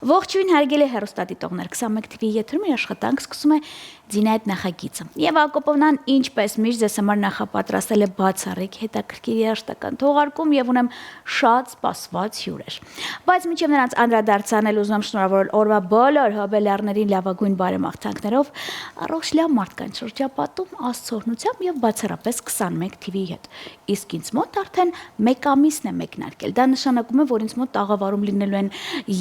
Ողջույն հարգելի հեռուստադիտողներ, 21 TV եթերում իր աշխատանք սկսում է Ձինայդ նախագիծը։ Եվ Հակոբովնան ինչպես միշտ ձեզ համար նախապատրաստել է բացառիկ հետաքրքիր երաժշտական թողարկում եւ ունեմ շատ սպասված հյուրեր։ Բայց մինչեւ նրանց անդրադարձանել ուզում եմ շնորհավորել օրվա բոլոր հոբելյարներին լավագույն բարեմաղթանքներով, առողջ լավ մարդկանց շրջապատում, Աստծո օրհնությամբ եւ բացառապես 21 TV-ի հետ։ Իսկ ինձ մոտ արդեն 1 ամիսն է մեկնարկել։ Դա նշանակում է, որ ինձ մոտ տաղավարում լինելու են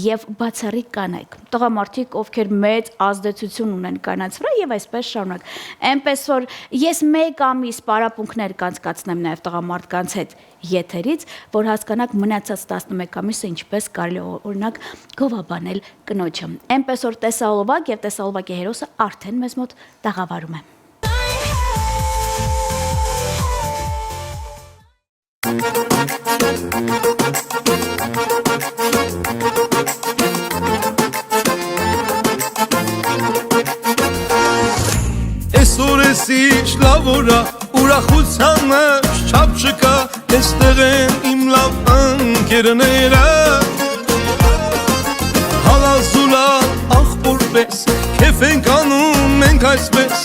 եւ բացառիկ կանայք, տղամարդիկ, ովքեր մեծ ազդեցություն ունեն կանանց վրա եւ այսպես շարունակ։ Էնպես որ ես 1 ամիս պարապմունքներ կանցկացնեմ նաեւ տղամարդկանց հետ եթերից, որ հասկանաք մնացած 11 ամիսը ինչպես կարելի օրինակ գովաբանել կնոջը։ Էնպես որ տեսահոլովակ եւ տեսահոլովակի հերոսը արդեն մեզ մոտ տաղավարում է։ Այսօր ես ինչ լավ օրա, ուրախությանը չափ չկա, այստեղ են իմ լավ ընկերները, հալազուլա աղբոր պես, քեֆ ենք անում մենք այսպես,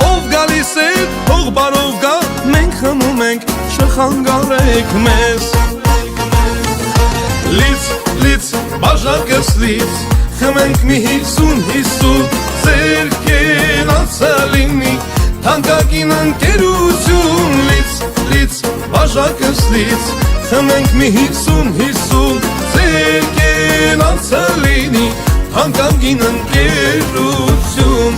ով գալիս է թող բարով գա, մենք խմում ենք, չխանգարեք մեզ։ Լից, բաժակս լից, խմենք մի 50 ձեր կենացը լինի, թանկագին ընկերություն, լից, բաժակս լից, խմենք մի 50 ձեր կենացը լինի, թանկագին ընկերություն։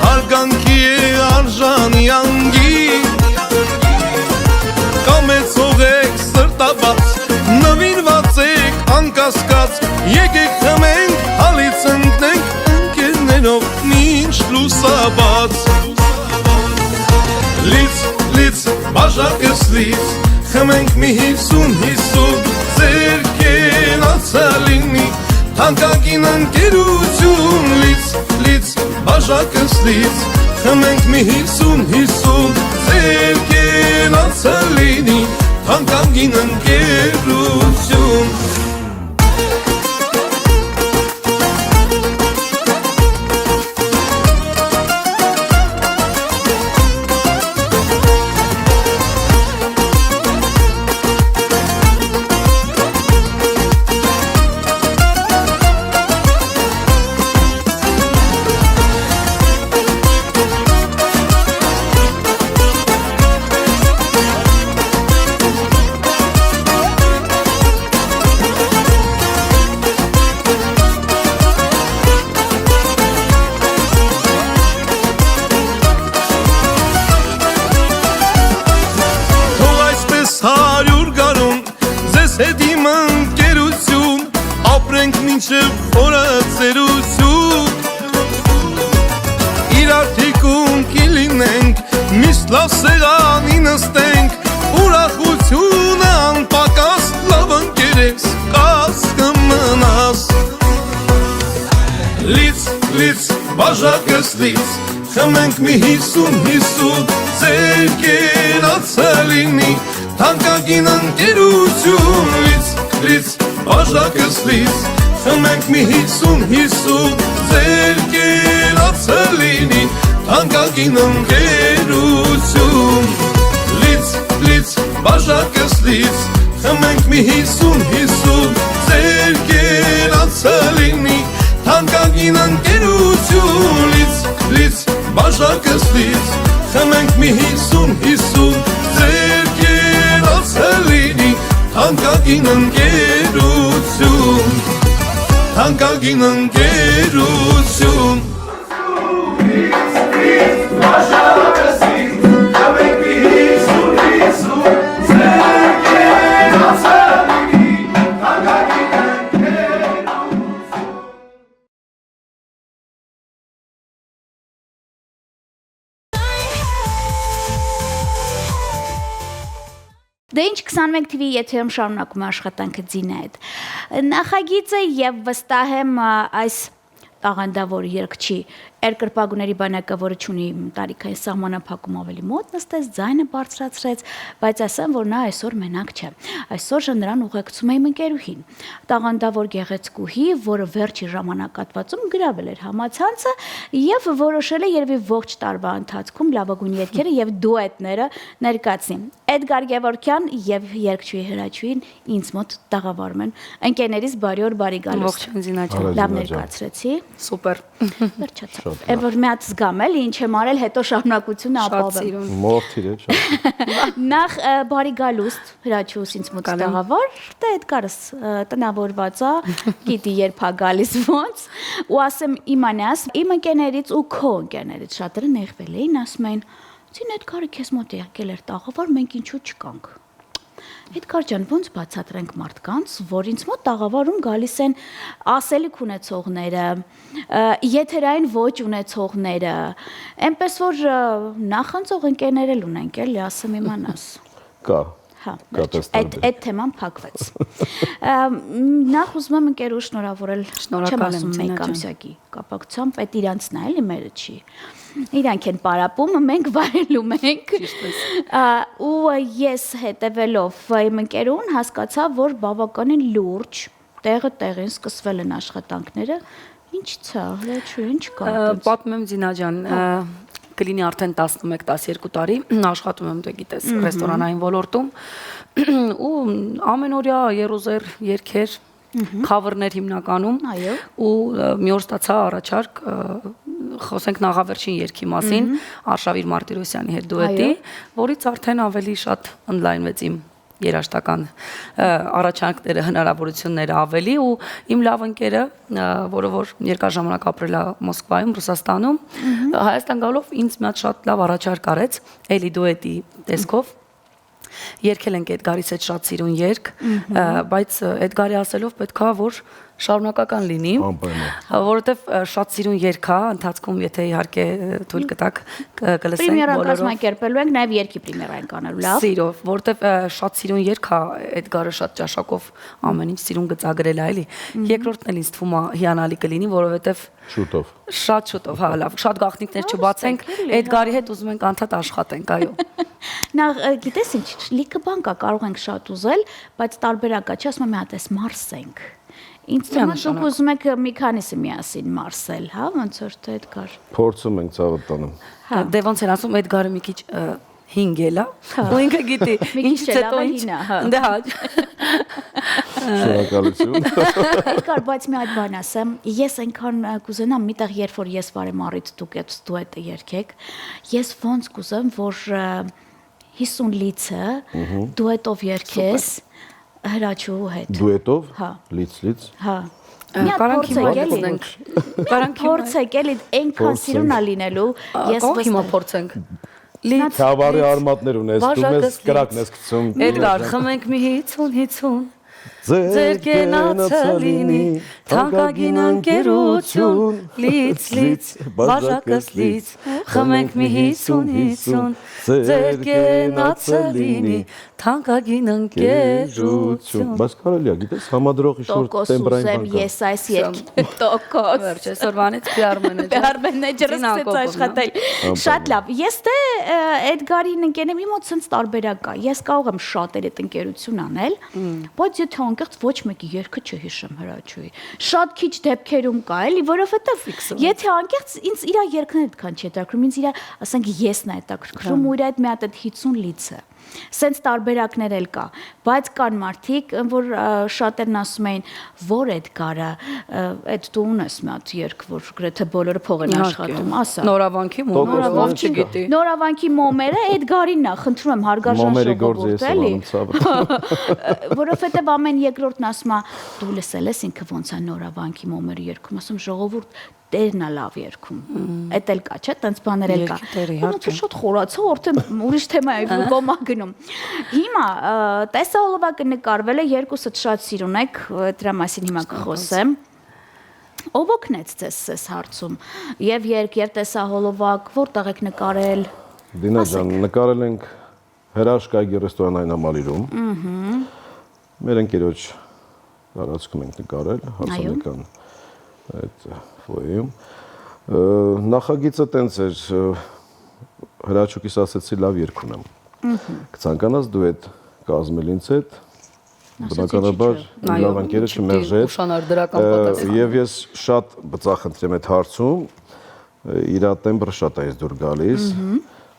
Հարգանքի է արժանի անգի, կամեցող եք սրտաբաց, նվիրված եք անկասկած, եկեք խմենք, հալից ընկնենք, ընկերներով մինչ լուսաբաց։ Լից, բաժակս լից, խմենք մի 50 ձեր կենացը լինի, թանկագին ընկերություն, լից, բաժակս լից, խմենք մի 50 ձեր կենացը լինի, թանկագին ընկերություն։ Հետ իմ ընկերություն, ապրենք մինչև խորացերություն, իրար թիկունքի լինենք, միշտ լավ սեղանի նստենք, ուրախությունը անպակաս, լավ ընկերես, կաս կմնաս։ Լից, բաժակս լից, խմենք մի 50 ձեր կենացը լինի, թանկագին ընկերություն, լից, բաժակս լից, խմենք մի 50 ձեր կենացը լինի, թանկագին ընկերություն։ Լից, բաժակս լից, խմենք մի 50 ձեր կենացը լինի, թանկագին ընկերություն, լից, բաժակս լից, խմենք մի 50 ձեր կենացը լինի, թանկագին ընկերություն, թանկագին ընկերություն։ Դե ինչ 21 TV եթերում շարունակում է աշխատանքը ձինը հետ։ Նախագիծը եւ վստահ եմ այս տաղանդավոր երգչի երկրպագուների բանակը, որը ունի տարիքային սահմանափակում ավելի մոտ նստեց, ձայնը բարձրացրեց, բայց ասեմ, որ նա այսօր մենակ չէ։ Այսօր նրան ուղեկցում է իմ ընկերուհին, տաղանդավոր գեղեցկուհի, որը վերջի ժամանակատվածում գրավել էր համացանցը եւ որոշել է երևի ողջ տարվա ընթացքում լավագույն երգերը եւ դուետները ներկայացնի։ Էդգար Գևորգյան եւ երգչուհի Հրաչուհին ինձ մոտ տաղավարում են։ Ընկերներից բարի օր, բարի գալուստ։ Ողջույն Զինաչյան։ Լավ ներկայացրեցի։ Սուպեր։ Վերջացավ։ Եվ որ մի հատ զգամ էլ, ինչ եմ արել, հետո շարունակությունը ապավեմ։ Մորթիր է, շատ։ Նախ բարի գալուստ Հրաչուհուս ինձ մոտ տաղավար, դե Էդգարս տնավորված է, գիտի երբ է գալիս ոնց, ու ասեմ իմանաս, իմ ընկերներից ու քո ընկերներից շատերը նեղվել էին, ասում էին, «Ցին Էդգարը քեզ մոտ եկել էր տաղավար, մենք ինչու չկանք»։ Էդգար ջան, ոնց բացատրենք մարդկանց, որ ինձ մոտ տաղավարում գալիս են ասելիք ունեցողները, եթերային ոճ ունեցողները, այնպես որ նախանձող ընկերներ էլ ունենք, էլի ասեմ իմանաս։ Կա։ Հա, այդ թեման փակվեց։ Նախ ուզում եմ ընկերուհու շնորհավորել, չեմ ասում մեկ ամսյակի կապակցությամբ, այդ իրանցն է, էլի մերը չի։ Իրանք են պարապում, մենք վարելում ենք։ Ու ես հետևելով իմ ընկերուհուն հասկացա, որ բավականին լուրջ տեղին սկսվել են աշխատանքները։ Ինչ ցա, ինչ կա։ Պատմեմ Զինա ջան, կլինի արդեն 11-12 տարի աշխատում եմ, դու գիտես, ռեստորանային ոլորտում ու ամենօրյա երուզեր երգեր, քավերներ հիմնականում ու մի օր ստացա առաջարկ խոսենք նախավերջին երգի մասին Արշավիր Մարտիրոսյանի հետ դուետի, որից արդեն ավելի շատ ընդլայնվեց իմ երաժշտական առաջարկները, հնարավորությունները ավելի ու իմ լավ ընկերը, որը որ երկար ժամանակ ապրել է Մոսկվայում, Ռուսաստանում, Հայաստան գալով ինձ մի հատ շատ լավ առաջարկ արեց, էլի դուետի տեսքով Երկել ենք Էդգարից այդ շատ սիրուն երգ, բայց Էդգարի ասելով պետքա որ շարունակական լինի, որովհետև շատ սիրուն երգ է, ընթացքում եթե իհարկե թույլ կտակ կլսենք բոլորով։ Պրեմիերան կազմակերպելու ենք, նաև երգի պրեմիերան կանելու, լավ։ Սիրով, որովհետև շատ սիրուն երգ է, Էդգարը շատ ճաշակով ամեն ինչ սիրուն գծագրել է, էլի։ Երկրորդն էլ ինձ թվում է հիանալի կլինի, որովհետև շուտով։ Շատ շուտով, հա, լավ, շատ գաղտնիքներ չբացենք, Էդգարի հետ ուզում ենք անդադ աշխատենք, այո։ Նախ գիտես ինչ, լիքը բան կա, կարող ենք շատ ուզել, բայց տարբերակա չի, ասում եմ մի հատ էս մարսենք։ Ինձ թվում է դուք ուզում եք մի քանիսը միասին մարսել, հա, ոնց որ թե Էդգար։ Փորձում ենք ցավը տանում։ Դե ոնց են ասում Էդգարը մի քիչ հինգել է, ու ինքը գիտի, ինչ հետո ինչ։ Դե հա։ Շնորհակալություն։ Էդգար, բայց մի հատ բան ասեմ, ես այնքան կուզենամ միտեղ երբ որ ես վարեմ առիթ դուք այդ դուետը երգեք, ես ոնց կուզեմ որ 50 լիցը դուետով երգես Հրաչուհու հետ։ Դուետով։ Հա։ Լից։ Հա։ Մի հատ փորձեք էլի, այնքան սիրուն է լինելու, ես հիմա փորձենք։ Քավարի արմատներ ունես, դու մեզ կրակն ես գցում։ Էդգար, խմենք մի 50 Ձեր կենացը լինի, թանկագին ընկերություն, լից, բաժակս լից, խմենք մի 50 Ձեր կենացը լինի, թանկագին ընկերություն։ Բայց կարելի է, գիտես, համադրողի շուրջ տեմբրային բան կա։ Ես այս երգի տոկոս։ Վերջ, այսօրվանից PR մենեջեր։ PR մենեջերը սկսեց աշխատել։ Շատ լավ։ Ես դե Էդգարին ընկերեմ իմ մոտ sense տարբերակ կա։ Ես կարող եմ շատ այդ ընկերություն անել, բայց եթե անկեղծ ոչ մեկի երգը չհիշեմ Հրաչուհի։ Շատ քիչ դեպքերում կա, էլի, որովհետև եթե անկեղծ ինձ իր երգն այդքան չի հետաքրքրում, ինձ իր, ասենք, եսն է հետաքրքրում ու իր այդ մի հատ 50 լիցը։ Սենց տարբերակներ էլ կա, բայց կան մարդիկ, որ շատերն ասում էին, որ Էդգարը, այդ դու ունես մի հատ երգ, որ գրեթե բոլորը փող են աշխատում, ասա։ Նորավանքի մոմերը, ով չգիտի։ Նորավանքի մոմերը Էդգարինն է, խնդրում եմ հարգարժան ժողովուրդ, էլի։ Որովհետև ամեն երկրորդն ասում է, դու լսել ես ինքը ոնց է Նորավանքի մոմերը երգում, ասում ժողովուրդ տերն է լավ երգում։ Էդ էլ կա, չէ՞, տենց բաներ էլ կա։ Ոնց շատ խորացա, արդեն ուրիշ թեմա է կոմա գնում։ Հիմա տեսահոլովակը նկարվել է, երկուսը շատ սիրուն եք, դրա մասին հիմա կխոսեմ։ Ով օգնեց ձեզ այս հարցում։ Եվ երգ, եւ տեսահոլովակ, որտեղ եք նկարել։ Դինա ջան, նկարել ենք հրաշքայգի ռեստորանային համալիրում։ Մեր ընկերոջ տարածքում ենք նկարել, հարսանեկան այդ ֆոյեում։ Նախագիծը տենց էր, հրաչուկիս ասեցի լավ երգ ունեմ։ Կցանկանաս դուետ կազմել ինձ հետ, բնականաբար լավ ընկերը չմերժեց, եւ ես շատ բծախնդրեմ այդ հարցում, իր տեմբրը շատ է դուր գալիս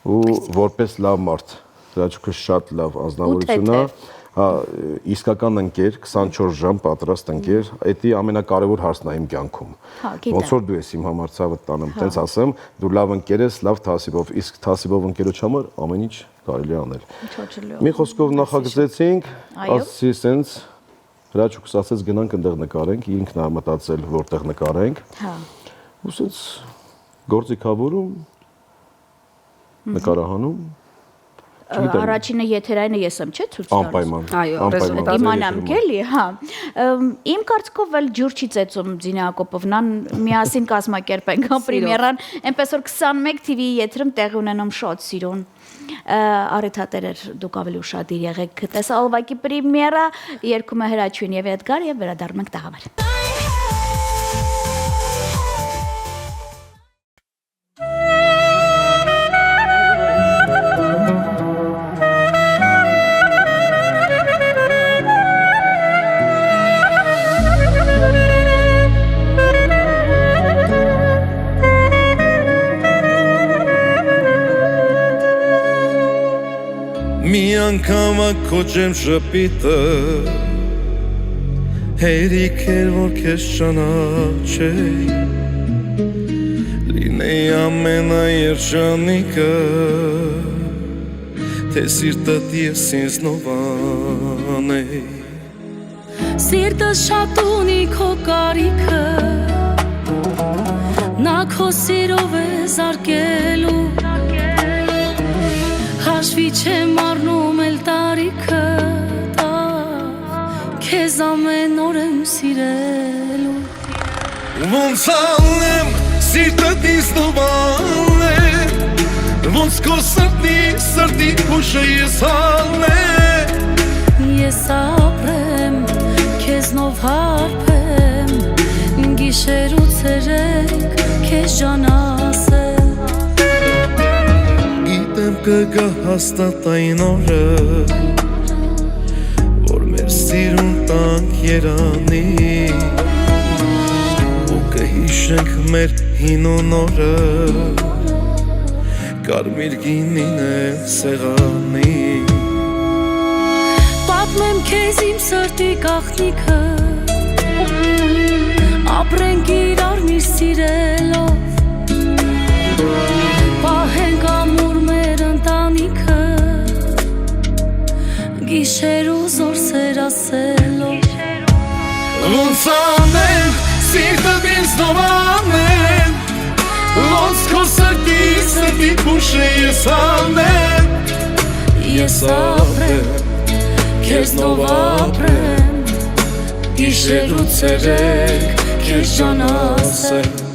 ու որպես լավ մարդ, հրաչուկը շատ լավ անձնավորություն է, իսկական ընկեր, 24 ժամ պատրաստ ընկեր, դա ամենակարևոր հարցն է իմ կյանքում։ Ոնց որ դու ես իմ համար ցավը տանեմ, տենց ասեմ, դու լավ ընկեր ես, լավ թասիբով, իսկ թասիբով ընկերոջ համար ամեն ինչ կարելի է անել։ Մի խոսքով նախագծեցինք, ասեցի սենց հրաչուկս ասեց գնանք այնտեղ նկարենք, ինքն է մտածել որտեղ նկարենք։ Ու սենց գործիքավորում նկարահանում Առաջինը եթերայինը ես եմ, չէ՞ ցույց տալիս։ Անպայման։ Իմանամ գելի, հա։ Իմ կարծիքով էլ ջուր չի ծեծում Զինա Հակոբովնան, միասին կազմակերպենք պրեմիերան, այնպես որ 21 TV-ի եթերում տեղի ունենում շատ սիրուն առիթատերեր դուք ավելի ուշադիր եղեք տեսալվակի պրեմիերա, երգում է Հրաչյուն եւ Էդգար եւ վերադառնում ենք տաղավար։ Մի անգամ ակոջեմ շպիտը հերիք էր որ քեզ ճանաչեի լինեի ամենաերջանիկը թե սիրտդ ես ինձ նովանեի Սիրտս շատ ունի քո կարիքը նա քո սիրով է զարկելու Հաշվի չեմ առնում էլ տարիքը Քեզ ամեն օր եմ սիրելու Ոնց անեմ սիրտդ ինձ նովանեմ Ոնց քո սրտի հուշը ես անեմ Ես ապրեմ քեզնով հարբեմ Գիշեր ու ցերեկ քեզ ջանասեմ Կգա հաստատ այն օրը Որ մեր սիրուն տանք երանի Ու կհիշենք մեր հին ու նորը Կարմիր գինին է սեղանի Պատմեմ քեզ իմ սրտի գաղտնիքը Ապրենք իրար մի սիրելով Պահենք ամուր մեր ընտանիքը Գիշեր ու զոր սերասելով Ոնց անեմ սիրտդ ինձ նովանեմ Ոնց քո սրտի հուշը ես անեմ Ես ապրեմ քեզնով ապրեմ Գիշեր ու ցերեկ քեզ ջանասեմ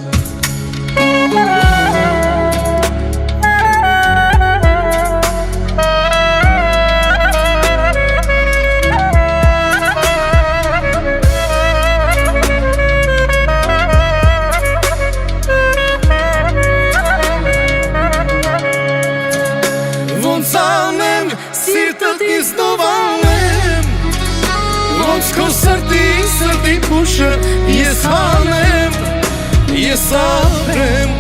Քո սրտի հուշը ես անեմ Ես ապրեմ,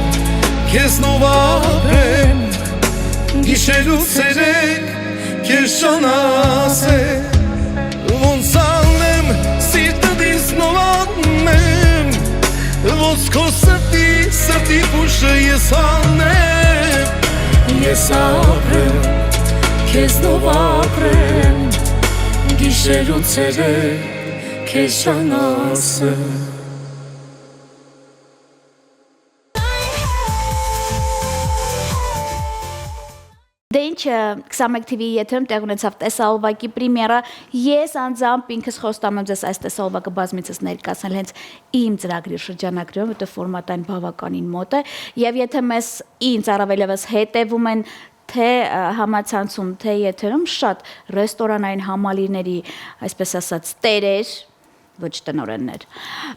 քեզնով ապրեմ Գիշեր ու ցերեկ քեզ ճանասեմ Ոնց անեմ սիրտդ ինձ նովանեմ Ոնց քո սրտի հուշը ես անեմ Ես ապրեմ, քեզնով ապրեմ Գիշեր ու ցերեկ քեզ ճանասեմ Դե ինչ 21 TV-ի եթերում տեղ ունեցավ տեսահոլովակի պրեմիերա ես անձամբ ինքս խոստանում եմ ձեզ այս տեսահոլովակը բազմիցս ներկայացնել հենց իմ ծրագրի շրջանակներում որտեղ ֆորմատային բավականին մոտ է եւ եթե մեզ ինձ առավելևս հետեւում են թե համացանցում, թե եթերում շատ ռեստորանային համալիրների, այսպես ասած, տերեր, ոչ տնօրեններ,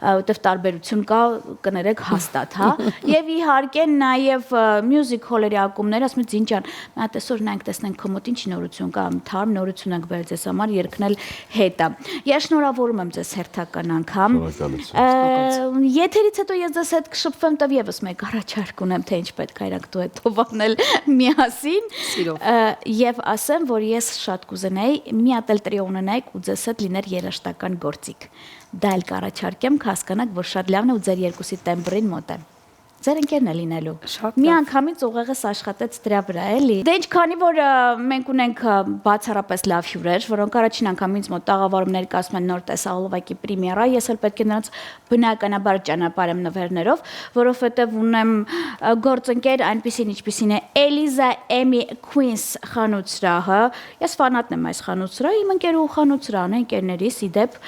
որտեվ տարբերություն կա, կներեք հաստատ, հա։ Եվ իհարկե նաև music hall-երի ակումբները ասում են Զինջան, մի հատ այսօր նայենք տեսնենք քո մոտ ինչ նորություն կա, թարմ նորություն ենք բերել ձեզ համար, երգնել հետա։ Ես շնորհավորում եմ ձեզ հերթական անգամ։ Եթերից հետո ես ձեզ հետ կշփվեմ, տվ եւս մեկ առաջարկ ունեմ, թե ինչ պետք է իրանք դու հետո անել միասին։ Եվ ասեմ, որ ես շատ կուզենայի մի հատ էլ տրիո ունենայիք ու ձեզ հետ լիներ երաժշտական գործիք։ Դա էլ կառաջարկեմ, հասկանաք, որ շատ լավն է ու ձեր երկուսի տեմբրին մոտ է։ Ձեր ընկերն է լինելու։ Մի անգամից ուղեղս աշխատեց դրա վրա, էլի։ Դե ինչքանի որ մենք ունենք բացառապես լավ հյուրեր, որոնք առաջին անգամ ինձ մոտ տաղավարում ներկայացնում են նոր տեսահոլովակի պրեմիերա, ես էլ պետք է նրանց բնականաբար ճանապարհեմ նվերներով, որովհետև ունեմ գործընկեր այնպիսին ինչպիսին է Eliza Amy Queens խանութսրահը։ Ես ֆանատն եմ այս խանութսրահի, իմ ընկերուհու խանութսրահն է, ընկերներիս իդեպ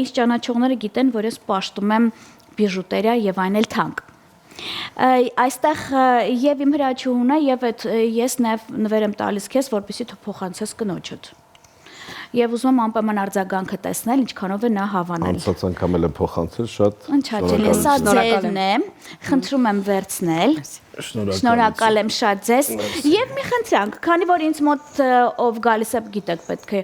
ինչ ճանաչողները գիտեն, որ ես պաշտում եմ բիժուտերիա եւ այն էլ թանկ։ Այստեղ եւ իմ հրաչուհուն է եւ ես նաեւ նվեր եմ տալիս քեզ, որպեսզի դու փոխանցես կնոջդ։ Եվ ուզում եմ անպայման արձագանքը տեսնել, ինչքանով է նա հավանել։ Անցած անգամ էլ եմ փոխանցել շատ։ Ինչ հաճելի, սա ձերն է, խնդրում եմ վերցնել։ Շնորհակալ եմ շատ ձեզ։ Եվ մի խնդրանք, քանի որ ինձ մոտ ով գալիս է, գիտեք, պետք է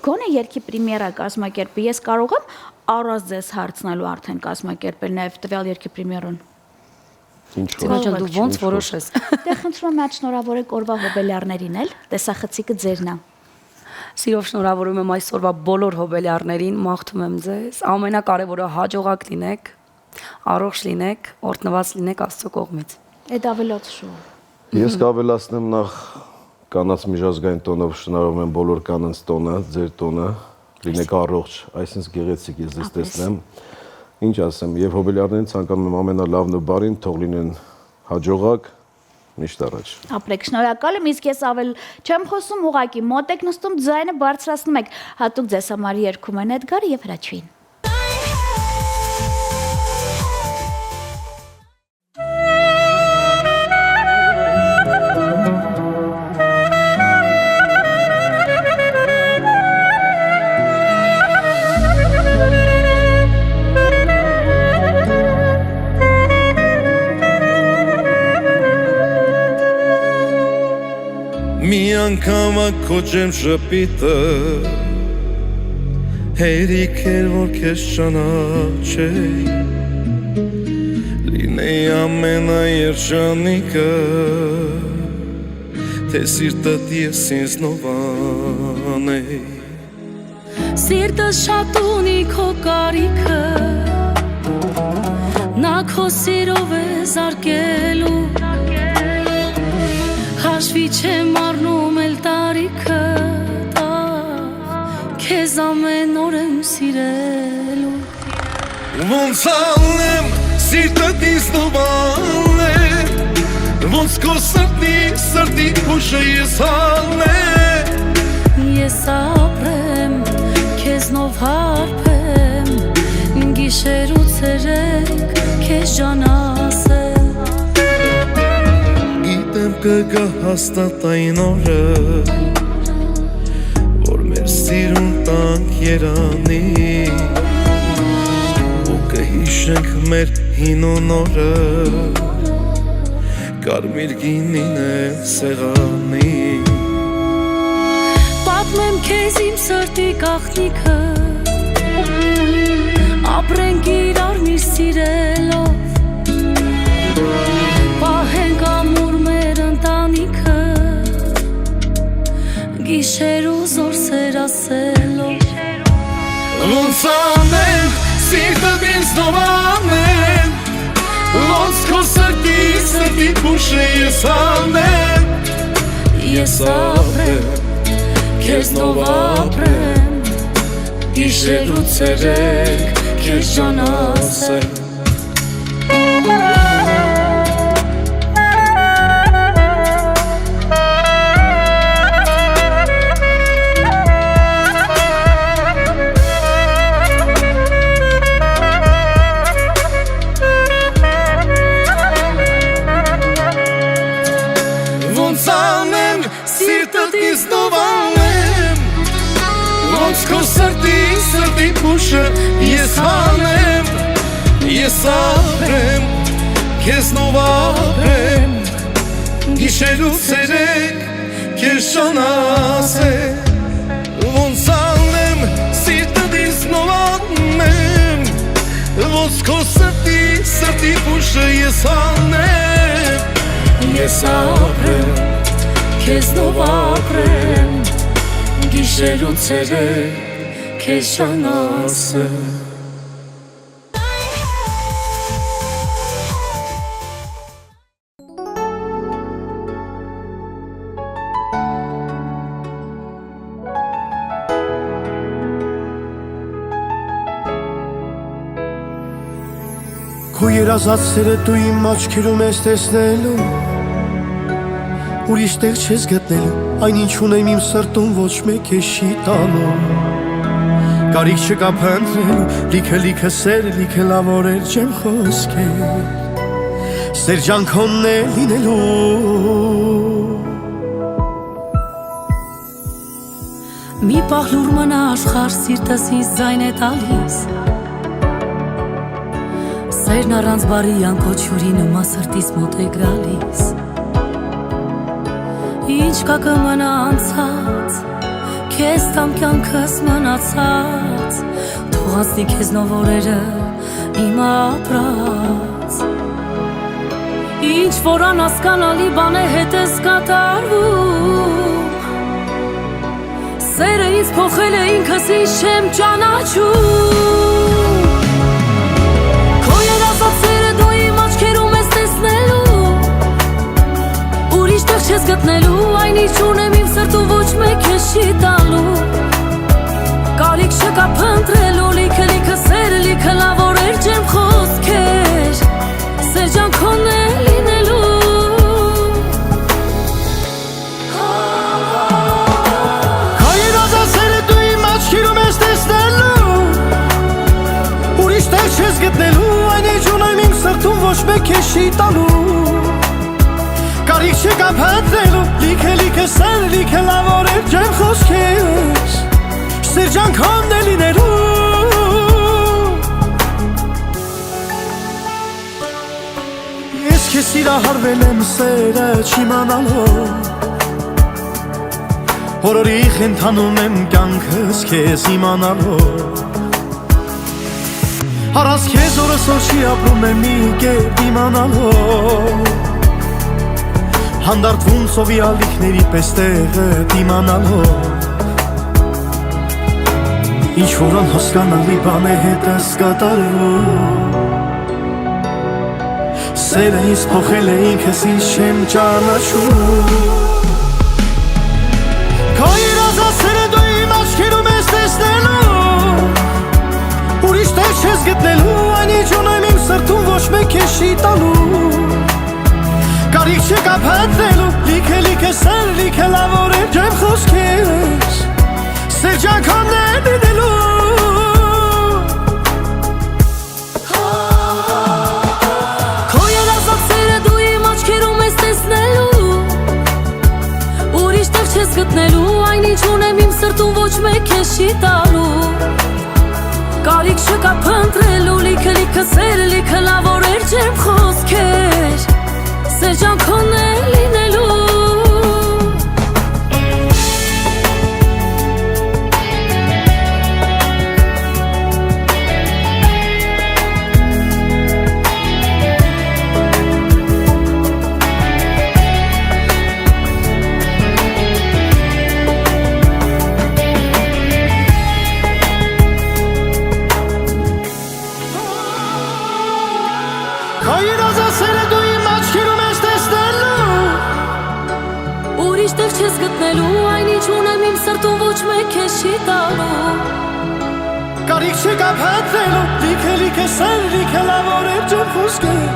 գոնե երկի պրեմիերա կազմակերպի, ես կարող եմ առանց ձեզ հարցնելու արդեն կազմակերպել նաև տվյալ երկի պրեմիերան։ Ծնոջան դու ոնց որոշես։ Դե խնդրում եմ շատ շնորհավորեք օրվա հոբելյարներին էլ, տեսախցիկը ձերն է։ Սիրով շնորհավորում եմ այսօրվա բոլոր հոբելյարներին, մաղթում եմ ձեզ, ամենակարևորը հաջողակ լինեք, առողջ լինեք, օրհնված լինեք Աստծո կողմից։ Այդ ավելոց շո։ Ես կավելացնեմ նախ կանանց միջազգային տոնով շնորհավորում եմ բոլոր կանանց տոնը, ձեր տոնը, լինեք առողջ, այսինքն գեղեցիկ ես ձեզ տեսնեմ։ Ինչ ասեմ, եւ հոբելյարներին ցանկանում եմ ամենալավն ու բարին, թող լինեն հաջողակ, միշտ առաջ։ Ապրեք, շնորհակալ եմ, իսկ ես ավել չեմ խոսում, ուղակի մոտ եք նստում, ձայնը բարձրացնում եք, հատուկ ձեզ համար երգում են Էդգարը եւ Հրաչուին։ Մի անգամ ակոջեմ շպիտը Հերիք էր որ քեզ ճանաչեի Լինեի ամենաերջանիկը Թե սիրտդ ես ինձ նովանեի Սիրտս շատ ունի քո կարիքը Նա քո սիրով է զարկելու Հաշվի չեմ առնում էլ տարիքը Քեզ ամեն օր եմ սիրելու Ոնց անեմ սիրտդ ինձ նովանեմ Ոնց քո սրտի հուշը ես անեմ Ես ապրեմ, քեզնով հարբեմ Գիշեր ու ցերեկ քեզ ջան ասեմ Գիտեմ կգա հաստատ այն օրը Որ մեր սիրուն տանք երանի Ու կհիշենք մեր հին ու նորը Կարմիր գինին է սեղանի Պատմեմ քեզ իմ սրտի գաղտնիքը Ապրենք իրար միշտ սիրելով Պահենք ամուր մեր ընտանիքը Գիշեր ու զոր սեր ասելով Ոնց անեմ սիրտդ ինձ նովանեմ Ոնց քո սրտի հուշը ես անեմ Ես ապրեմ, քեզնով ապրեմ Գիշեր ու ցերեկ քեզ ջան ասեմ Ոնց անեմ սրտի փուշը ես հանեմ, ես ապրեմ, քեզնով ապրեմ, գիշերու ցերեկ քեզ շանասեմ, ոնց անեմ սիրտս նով անեմ, ոնց քո սրտի փուշը ես հանեմ, ես ապրեմ, քեզնով ապրեմ, գիշերու ցերեկ քեզ շանասեմ. Քո երազած սերը դու իմ աչքերում ես տեսնելու, ուրիշ տեղ չես գտնելու, այն ինչ ունեմ իմ սրտում ոչ մեկ է չի տալու, կարիք չկա փնտրելու, լիքը սեր, լիքը լավորեր չեմ խոսքեր, սերջանքոնն է լինելու. Մի պահ լուր մնա աշխարհ սիրտս ինձ ձայն է տալիս, սերն առանց բարի անկոչ հյուրի նման սրտիս մոտ է գալիս, ինչ կա կմնա անցած, քեզ տամ կյանքս մնացած, թող անցնի քեզնով օրերը իմ ապրած, ինչ որ անհասկանալի բան է հետս կատարվում, սերը ինձ փոխել է ինքս ինձ չեմ ճանաչում, քո երազած սերը դու իմ աչքերում ես տեսնելու, ուրիշ տեղ չես գտնելու, այն ինչ ունեմ իմ սրտում ոչ մեկ ես չի տալու, կարիք չկա փնտրելու, լիքը սեր, լիքը լավորեր չեմ խոսքեր, սերջանքոնն է լինելու. Քո երազած սերը դու իմ աչքերում ես տեսնելու, ուրիշ տեղ չես գտնելու, այն ինչ ունեմ իմ սրտում ոչ մեկ է չի տալու, կարիք չկա փնտրելու, լիքը սեր, լիքը լավորեր չեմ խոսքեր, սերջանքոնն է լինելու. Ես քեզ սիրահարվել եմ սերը չիմանալով, օրորի խենթանում եմ կյանքս քեզ իմանալով, առանց քեզ օրս օր չի ապրում եմ մի կերպ իմանալով, հանդարտվում ծովի ալիքների պես տեղը իմանալով, ինչ որ անհասկանալի բան է հետս կատարվում, սերը ինձ փոխել է ինքս ինձ չեմ ճանաչում, քո երազած սերը դու իմ աչքերում ես տեսնելու, ուրիշ տեղ չես գտնելու, այն ինչ ունեմ իմ սրտում ոչ մեկ է չի տալու, կարիք չկա փնտրելու, լիքը սեր, լիքը լավորեր չեմ խոսքեր, սերջանքոնն է լինելու. Քո երազած սերը դու իմ աչքերում ես տեսնելու, ուրիշ տեղ չես գտնելու, այն ինչ ունեմ իմ սրտում ոչ մեկ ես չի տալու, կարիք չկա փնտրելու, լիքը սեր, լիքը լավորեր չեմ խոսքեր, սերջանքոնն է լինելու. Քո երազած սերը դու իմ աչքերում ես տեսնելու, ուրիշ տեղ չես գտնելու, այն ինչ ունեմ իմ սրտում ոչ մեկ ես չի տալու, կարիք չկա փնտրելու, լիքը սեր, լիքը լավորեր չեմ խոսքեր,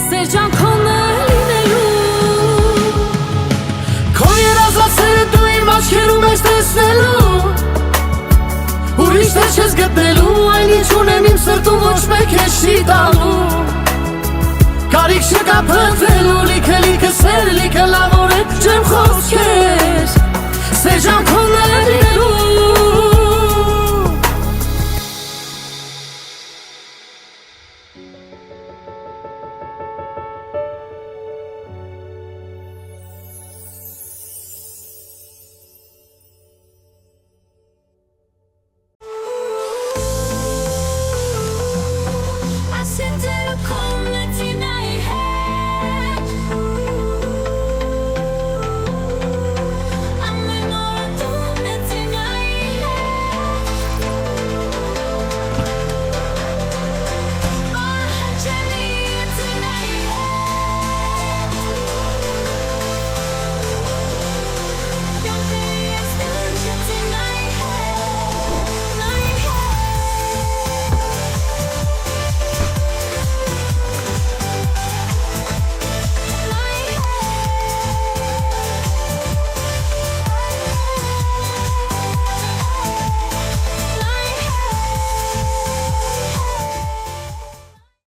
սերջանքոնն է լինելու. քո երազած սերը դու իմ աչքերում ես տեսնելու, ուրիշ տեղ չես գտնելու, այն ինչ ունեմ իմ սրտում ոչ մեկ ես չի տալու, կարիք չկա փնտրելու, լիքը սեր, լիքը լավորեր չեմ խոսքեր, սերջանքոնն է լինելու.